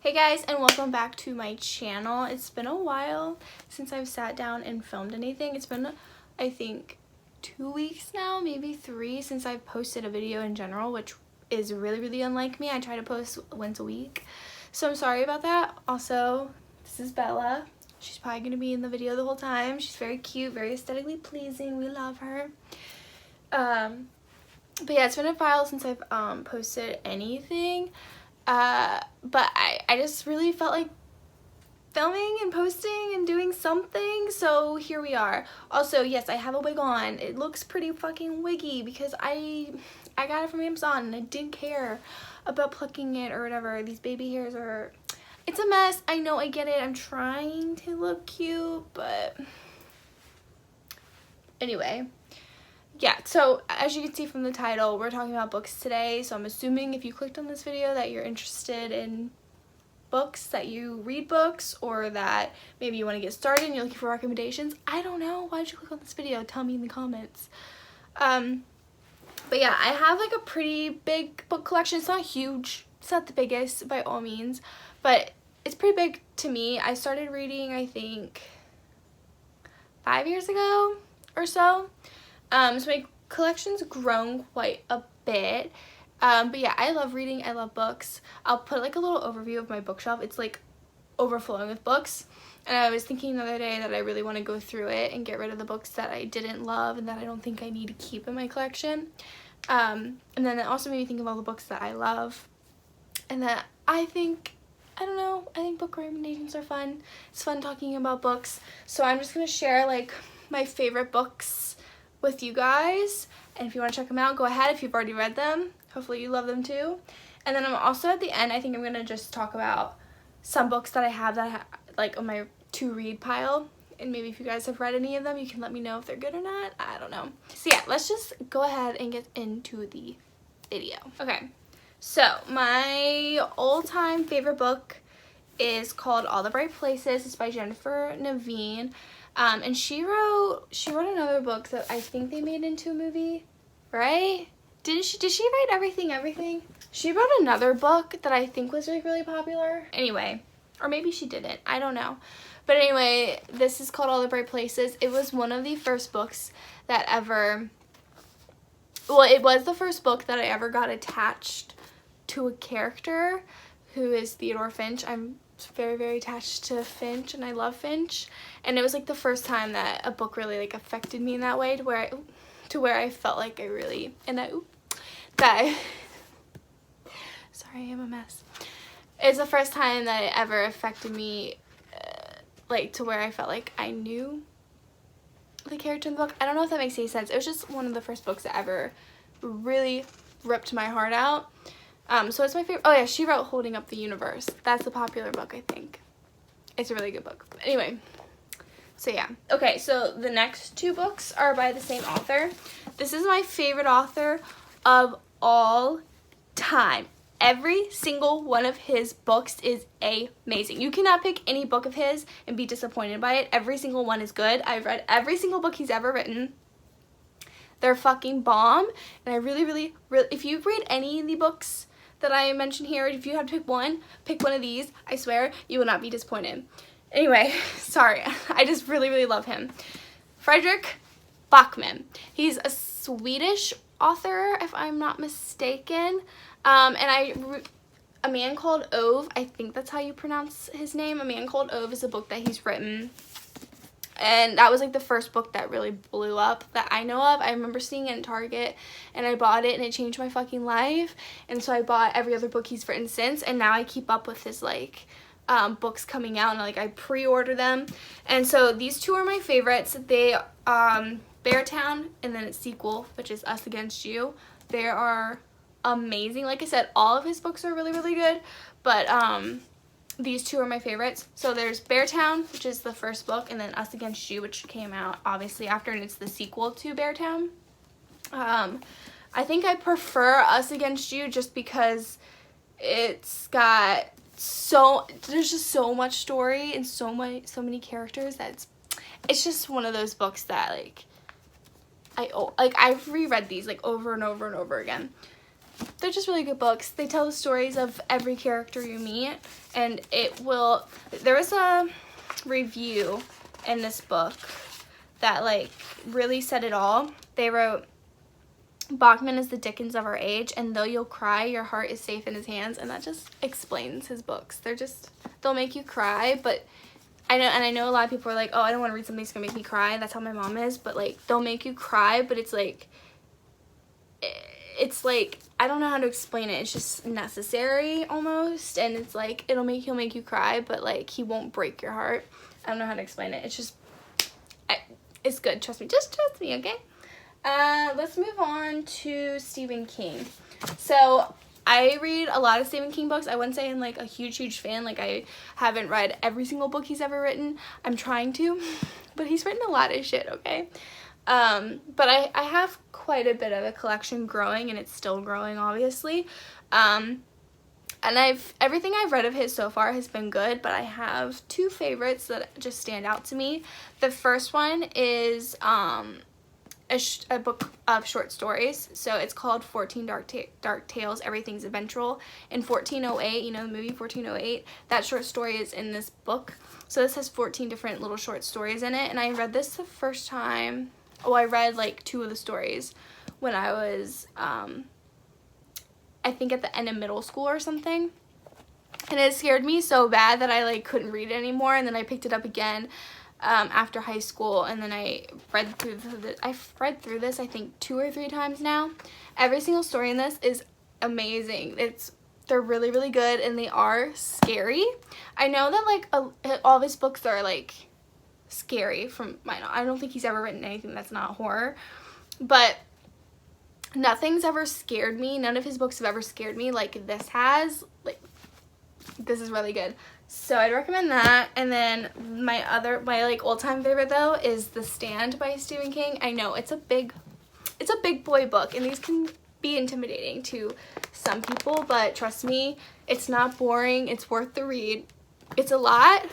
Hey guys, and welcome back to my channel. It's been a while since I've sat down and filmed anything. It's been, I think, 2 weeks now, maybe 3, since I've posted a video in general, which is really unlike me. I try to post once a week, so I'm sorry about that. Also, this is Bella. She's probably going to be in the video the whole time. She's very cute, very aesthetically pleasing. We love her. But yeah, it's been a while since I've posted anything. But I just really felt like filming and posting and doing something, so here we are. Also, yes, I have a wig on. It looks pretty fucking wiggy because I got it from Amazon and I didn't care about plucking it or whatever. These baby hairs are, it's a mess. I know, I get it. I'm trying to look cute, but anyway. Yeah, so as you can see from the title, we're talking about books today, so I'm assuming if you clicked on this video that you're interested in books, that you read books, or that maybe you want to get started and you're looking for recommendations. I don't know. Why did you click on this video? Tell me in the comments. But yeah, I have like a pretty big book collection. It's not huge. It's not the biggest by all means, but it's pretty big to me. I started reading, I think, 5 years ago or so. So my collection's grown quite a bit, but yeah, I love reading, I love books. I'll put like a little overview of my bookshelf. It's like overflowing with books, and I was thinking the other day that I really want to go through it and get rid of the books that I didn't love and that I don't think I need to keep in my collection, and then it also made me think of all the books that I love, and that I think book recommendations are fun. It's fun talking about books, so I'm just gonna share like my favorite books with you guys, and if you want to check them out, go ahead. If you've already read them, hopefully you love them too. And then I'm also at the end, I think I'm gonna just talk about some books that I have like on my to read pile, and maybe if you guys have read any of them, you can let me know if they're good or not. I don't know. So yeah, let's just go ahead and get into the video. Okay, so my all-time favorite book is called All the Bright Places. It's by Jennifer Naveen. And she wrote another book that I think they made into a movie, right? Did she write Everything? She wrote another book that I think was like really popular. Anyway, or maybe she didn't. I don't know. But anyway, this is called All the Bright Places. It was one of the first books that it was the first book that I ever got attached to a character who is Theodore Finch. I'm very attached to Finch, and I love Finch, and it was like the first time that a book really like affected me in that way, to where I felt like I really sorry, I'm a mess. It's the first time that it ever affected me, like to where I felt like I knew the character in the book. I don't know if that makes any sense. It was just one of the first books that ever really ripped my heart out. So it's my favorite. Oh yeah, she wrote Holding Up the Universe. That's a popular book, I think. It's a really good book. But anyway, so yeah. Okay, so the next 2 books are by the same author. This is my favorite author of all time. Every single one of his books is amazing. You cannot pick any book of his and be disappointed by it. Every single one is good. I've read every single book he's ever written. They're fucking bomb. And I really, if you read any of the books that I mentioned here, if you had to pick one of these, I swear you will not be disappointed. Anyway, sorry, I just really love him. Fredrik Backman. He's a Swedish author, if I'm not mistaken, and A Man Called Ove, I think that's how you pronounce his name. A Man Called Ove is a book that he's written, and that was like the first book that really blew up that I know of. I remember seeing it in Target, and I bought it, and it changed my fucking life. And so I bought every other book he's written since, and now I keep up with his like books coming out, and like I pre-order them. And so these 2 are my favorites. They Beartown and then its sequel, which is Us Against You. They are amazing. Like I said, all of his books are really good, but these 2 are my favorites. So there's Beartown, which is the first book, and then Us Against You, which came out obviously after, and it's the sequel to Beartown. I think I prefer Us Against You just because it's got there's just so much story and so many characters that it's just one of those books that like I've reread these like over and over again. They're just really good books. They tell the stories of every character you meet, and there was a review in this book that like really said it all. They wrote, Bachman is the Dickens of our age, and though you'll cry, your heart is safe in his hands. And that just explains his books. They'll make you cry, but I know a lot of people are like, oh, I don't want to read something that's gonna make me cry. That's how my mom is. But like, they'll make you cry, but it's like I don't know how to explain it. It's just necessary almost, and it's like he'll make you cry, but like he won't break your heart. I don't know how to explain it. It's just it's good. Trust me. Just trust me, okay? Let's move on to Stephen King. So I read a lot of Stephen King books. I wouldn't say I'm like a huge fan. Like I haven't read every single book he's ever written. I'm trying to, but he's written a lot of shit, okay? But I have quite a bit of a collection growing, and it's still growing, obviously. And everything I've read of his so far has been good, but I have two favorites that just stand out to me. The first one is a book of short stories. So it's called 14 Dark Tales, Everything's Eventual. In 1408, you know the movie 1408, that short story is in this book. So this has 14 different little short stories in it, and I read this the first time. Oh, I read like 2 of the stories when I was, I think at the end of middle school or something. And it scared me so bad that I like couldn't read it anymore, and then I picked it up again after high school, and then I read through I've read through this I think 2 or 3 times now. Every single story in this is amazing. They're really, really good, and they are scary. I know that like all of his books are like scary from I don't think he's ever written anything that's not horror, but nothing's ever scared me. None of his books have ever scared me like this has. Like, this is really good. So I'd recommend that. And then my like all-time favorite though is The Stand by Stephen King. I know it's a big boy book, and these can be intimidating to some people, but trust me, it's not boring. It's worth the read. It's a lot,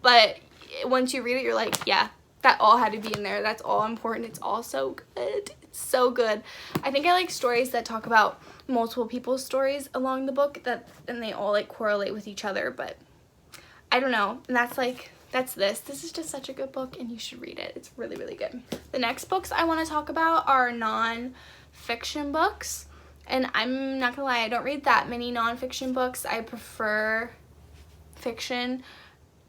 but once you read it, you're like, yeah, that all had to be in there. That's all important. It's all so good. It's so good. I think I like stories that talk about multiple people's stories along the book, and they all like correlate with each other, but I don't know. And that's this. This is just such a good book, and you should read it. It's really, really good. The next books I want to talk about are non-fiction books, and I'm not gonna lie, I don't read that many non-fiction books. I prefer fiction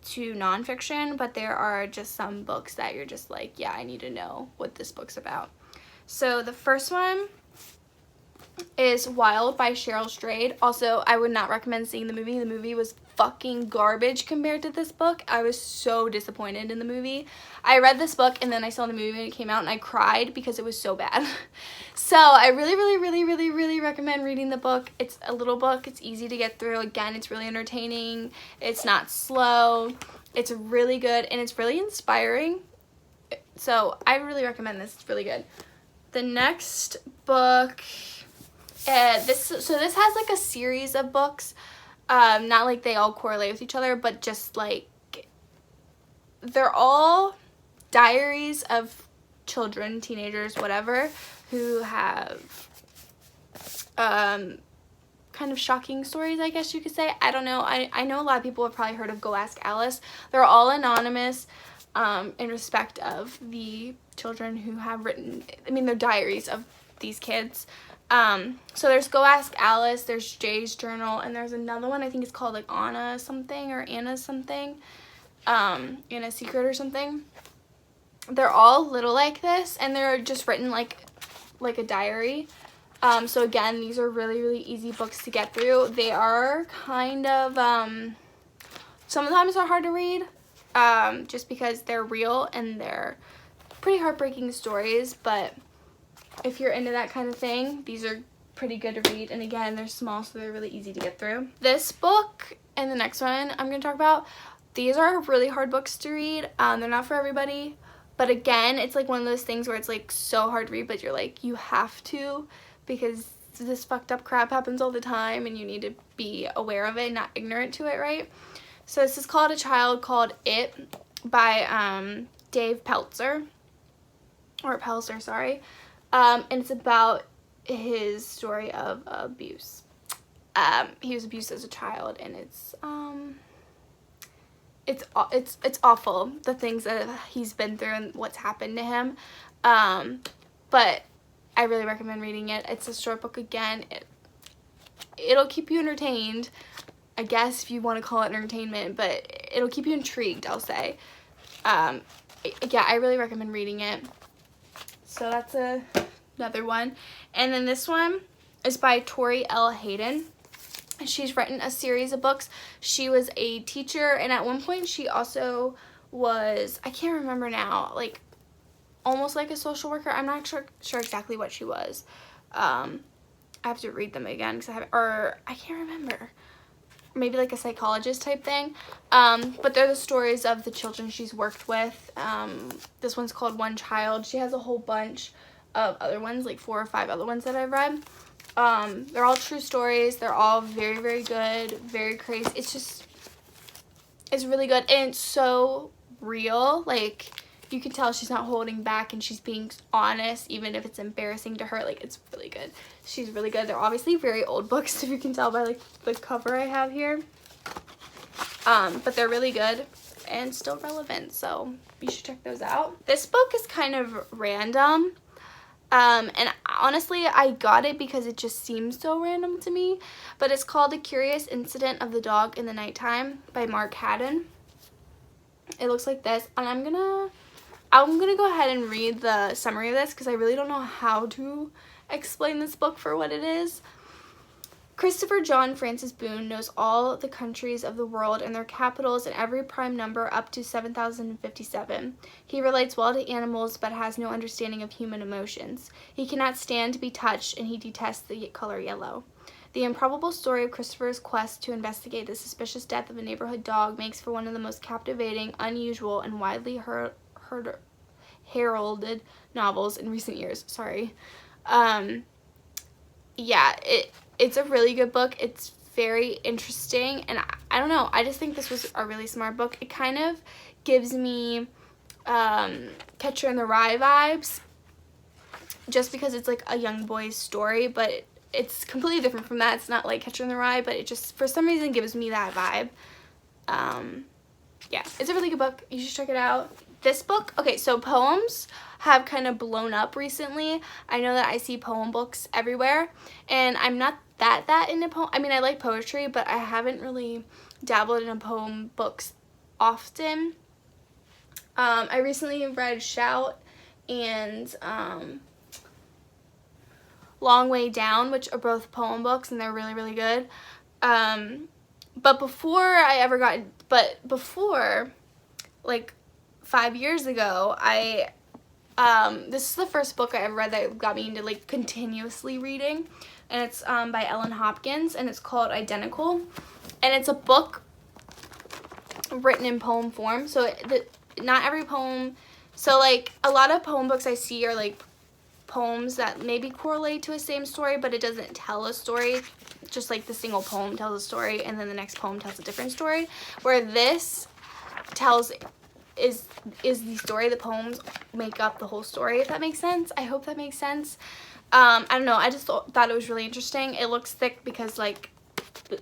to non-fiction, but there are just some books that you're just like, yeah, I need to know what this book's about. So the first one is Wild by Cheryl Strayed. Also, I would not recommend seeing the movie. The movie was fucking garbage compared to this book. I was so disappointed in the movie. I read this book, and then I saw the movie when it came out, and I cried because it was so bad. So I really, really, really, really, really recommend reading the book. It's a little book. It's easy to get through. Again, it's really entertaining. It's not slow. It's really good, and it's really inspiring. So I really recommend this. It's really good. The next book, this has like a series of books. Not like they all correlate with each other, but just like they're all diaries of children, teenagers, whatever, who have kind of shocking stories, I guess you could say. I don't know. I know a lot of people have probably heard of Go Ask Alice. They're all anonymous in respect of the children who have written, they're diaries of these kids. So there's Go Ask Alice, there's Jay's Journal, and there's another one, I think it's called like Anna something, or Anna something, Anna Secret or something. They're all little like this, and they're just written like a diary. So again, these are really, really easy books to get through. They are kind of, sometimes they're hard to read, just because they're real and they're pretty heartbreaking stories, but if you're into that kind of thing, these are pretty good to read. And again, they're small, so they're really easy to get through. This book and the next one I'm going to talk about, these are really hard books to read. They're not for everybody, but again, it's like one of those things where it's like so hard to read, but you're like, you have to, because this fucked up crap happens all the time, and you need to be aware of it, not ignorant to it, right? So this is called A Child Called It by Dave Pelzer, sorry. And it's about his story of abuse. he was abused as a child, and it's awful, the things that he's been through and what's happened to him. But I really recommend reading it. It's a short book again. It'll keep you entertained, I guess, if you want to call it entertainment, but it'll keep you intrigued, I'll say. Yeah, I really recommend reading it. So that's another one. And then this one is by Tori L. Hayden. She's written a series of books. She was a teacher, and at one point she also was, I can't remember now, like almost like a social worker. I'm not sure exactly what she was. I have to read them again because I can't remember. Maybe like a psychologist type thing. But they're the stories of the children she's worked with. This one's called One Child. She has a whole bunch of other ones, like 4 or 5 other ones that I've read. They're all true stories. They're all very, very good, very crazy. It's really good, and it's so real. Like, you can tell she's not holding back, and she's being honest, even if it's embarrassing to her. Like, it's really good. She's really good. They're obviously very old books, if you can tell by like the cover I have here. But they're really good and still relevant, so you should check those out. This book is kind of random. And honestly, I got it because it just seems so random to me, but it's called A Curious Incident of the Dog in the Nighttime by Mark Haddon. It looks like this, and I'm gonna go ahead and read the summary of this because I really don't know how to explain this book for what it is. Christopher John Francis Boone knows all the countries of the world and their capitals and every prime number up to 7,057. He relates well to animals but has no understanding of human emotions. He cannot stand to be touched, and he detests the color yellow. The improbable story of Christopher's quest to investigate the suspicious death of a neighborhood dog makes for one of the most captivating, unusual, and widely heralded novels in recent years. Yeah, it's a really good book. It's very interesting, and I don't know, I just think this was a really smart book. It kind of gives me Catcher in the Rye vibes, just because it's like a young boy's story, but it's completely different from that. It's not like Catcher in the Rye, but it just for some reason gives me that vibe. Yeah, it's a really good book. You should check it out. This book, okay, so poems have kind of blown up recently. I know that I see poem books everywhere, and I'm not that into poem. I mean, I like poetry, but I haven't really dabbled in poem books often. I recently read Shout and Long Way Down, which are both poem books, and they're really, really good. But before, like 5 years ago, this is the first book I ever read that got me into like continuously reading, and it's by Ellen Hopkins, and it's called Identical, and it's a book written in poem form. So not every poem, so like a lot of poem books I see are like poems that maybe correlate to a same story, but it doesn't tell a story. Just like the single poem tells a story, and then the next poem tells a different story, where this is the story. The poems make up the whole story, if that makes sense. I hope that makes sense. I don't know, I just thought it was really interesting. It looks thick because like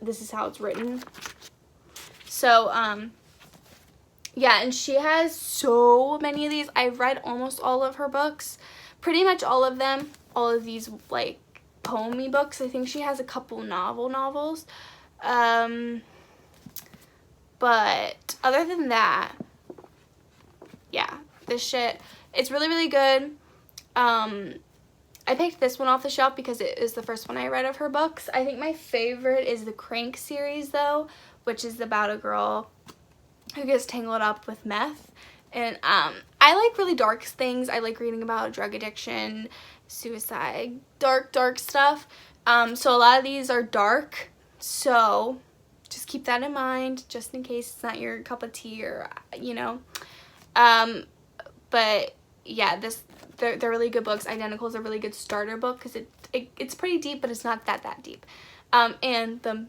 this is how it's written. So yeah, and she has so many of these. I've read almost all of her books, pretty much all of them, all of these like poem-y books. I think she has a couple novels, but other than that, yeah, this shit, it's really, really good. I picked this one off the shelf because it is the first one I read of her books. I think my favorite is the Crank series, though, which is about a girl who gets tangled up with meth. And I like really dark things. I like reading about drug addiction, suicide, dark stuff. So a lot of these are dark, so just keep that in mind, just in case it's not your cup of tea, or you know. But yeah, they're really good books. Identical is a really good starter book because it's pretty deep, but it's not that deep. And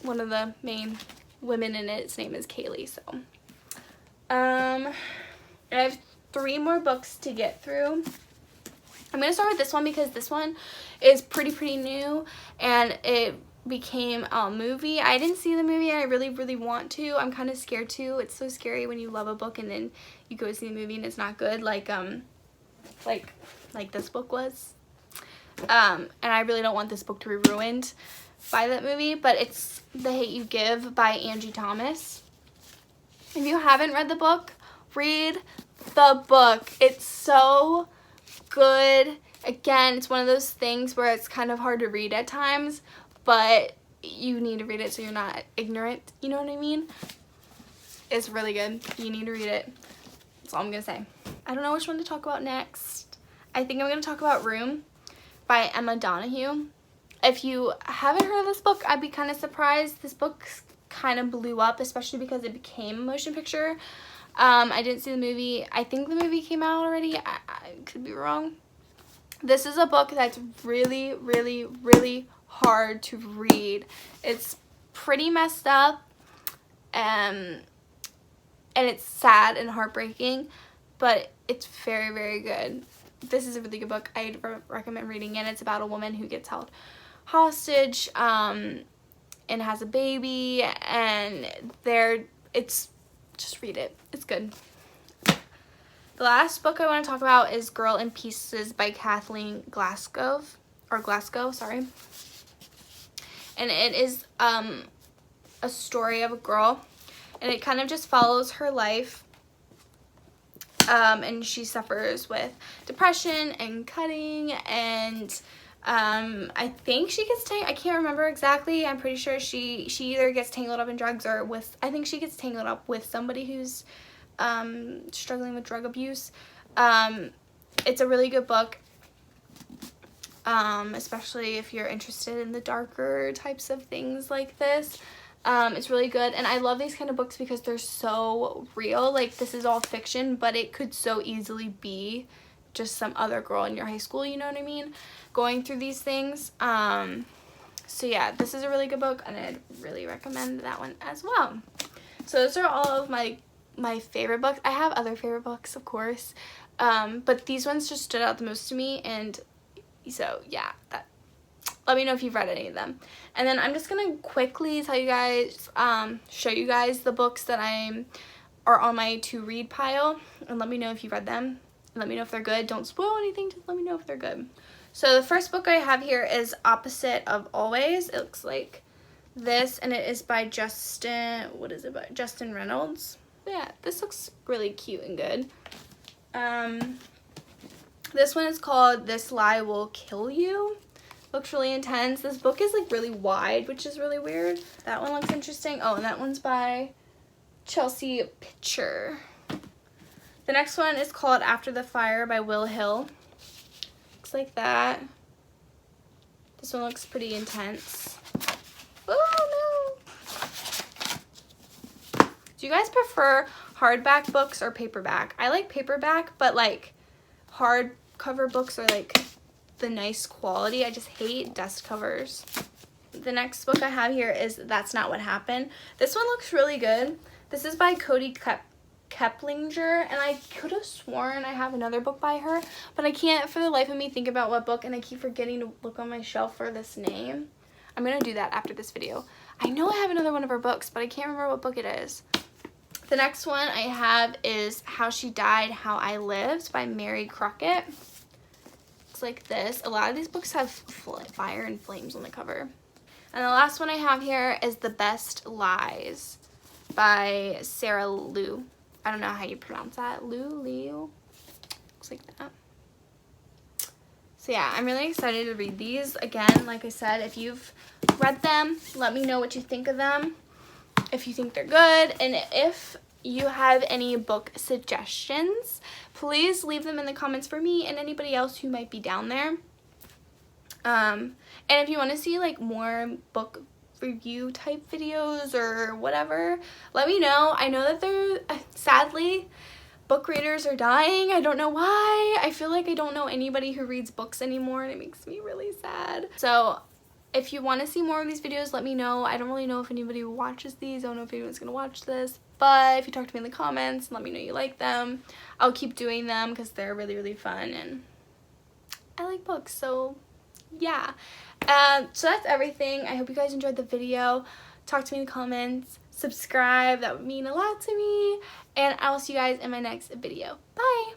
one of the main women in its name is Kaylee. So I have 3 more books to get through. I'm gonna start with this one because this one is pretty new, and it became a movie. I didn't see the movie. I really want to. I'm kind of scared too. It's so scary when you love a book and then you go see the movie and it's not good, like this book was. And I really don't want this book to be ruined by that movie, but it's The Hate U Give by Angie Thomas. If you haven't read the book, read the book. It's so good. Again, it's one of those things where it's kind of hard to read at times, but you need to read it so you're not ignorant, you know what I mean? It's really good. You need to read it. That's all I'm gonna say. I don't know which one to talk about next. I think I'm gonna talk about Room by Emma Donoghue. If you haven't heard of this book, I'd be kind of surprised. This book kind of blew up, especially because it became a motion picture. I didn't see the movie. I think the movie came out already. I could be wrong. This is a book that's really hard to read. It's pretty messed up, and it's sad and heartbreaking, but it's very good. This is a really good book. I'd recommend reading it. It's about a woman who gets held hostage and has a baby, and just read it. It's good. The last book I want to talk about is Girl in Pieces by Kathleen Glasgow, sorry. And it is a story of a girl, and it kind of just follows her life. And she suffers with depression and cutting, and I think she gets I can't remember exactly. I'm pretty sure she either gets tangled up in drugs or I think she gets tangled up with somebody who's struggling with drug abuse. It's a really good book, especially if you're interested in the darker types of things like this. It's really good, and I love these kind of books because they're so real. Like, this is all fiction, but it could so easily be just some other girl in your high school, you know what I mean, going through these things. So yeah, this is a really good book, and I'd really recommend that one as well. So those are all of my favorite books. I have other favorite books, of course, but these ones just stood out the most to me, and so yeah, let me know if you've read any of them. And then I'm just gonna quickly tell you guys, show you guys the books that are on my to read pile, and let me know if you've read them, and let me know if they're good. Don't spoil anything, just let me know if they're good. So the first book I have here is Opposite of Always. It looks like this, and it is by Justin Reynolds. Yeah, this looks really cute and good. This one is called This Lie Will Kill You. Looks really intense. This book is like really wide, which is really weird. That one looks interesting. Oh, and that one's by Chelsea Pitcher. The next one is called After the Fire by Will Hill. Looks like that. This one looks pretty intense. Oh no! Do you guys prefer hardback books or paperback? I like paperback, but like hardcover books are like the nice quality. I just hate dust covers. The next book I have here is That's Not What Happened. This one looks really good. This is by Cody Keplinger, and I could have sworn I have another book by her, but I can't for the life of me think about what book, and I keep forgetting to look on my shelf for this name. I'm gonna do that after this video. I know I have another one of her books, but I can't remember what book it is. The next one I have is How She Died, How I Lived by Mary Crockett. Like this. A lot of these books have fire and flames on the cover. And the last one I have here is The Best Lies by Sarah Liu. I don't know how you pronounce that. Liu. Looks like that. So yeah, I'm really excited to read these. Again, like I said, if you've read them, let me know what you think of them. If you think they're good, and if you have any book suggestions, please leave them in the comments for me and anybody else who might be down there. And if you want to see like more book review type videos or whatever, let me know. I know that they're sadly book readers are dying. I don't know why. I feel like I don't know anybody who reads books anymore, and it makes me really sad. So if you want to see more of these videos, let me know. I don't really know if anybody watches these. I don't know if anyone's gonna watch this, but if you talk to me in the comments and let me know you like them, I'll keep doing them because they're really fun, and I like books, so yeah. So that's everything. I hope you guys enjoyed the video. Talk to me in the comments. Subscribe. That would mean a lot to me. And I will see you guys in my next video. Bye!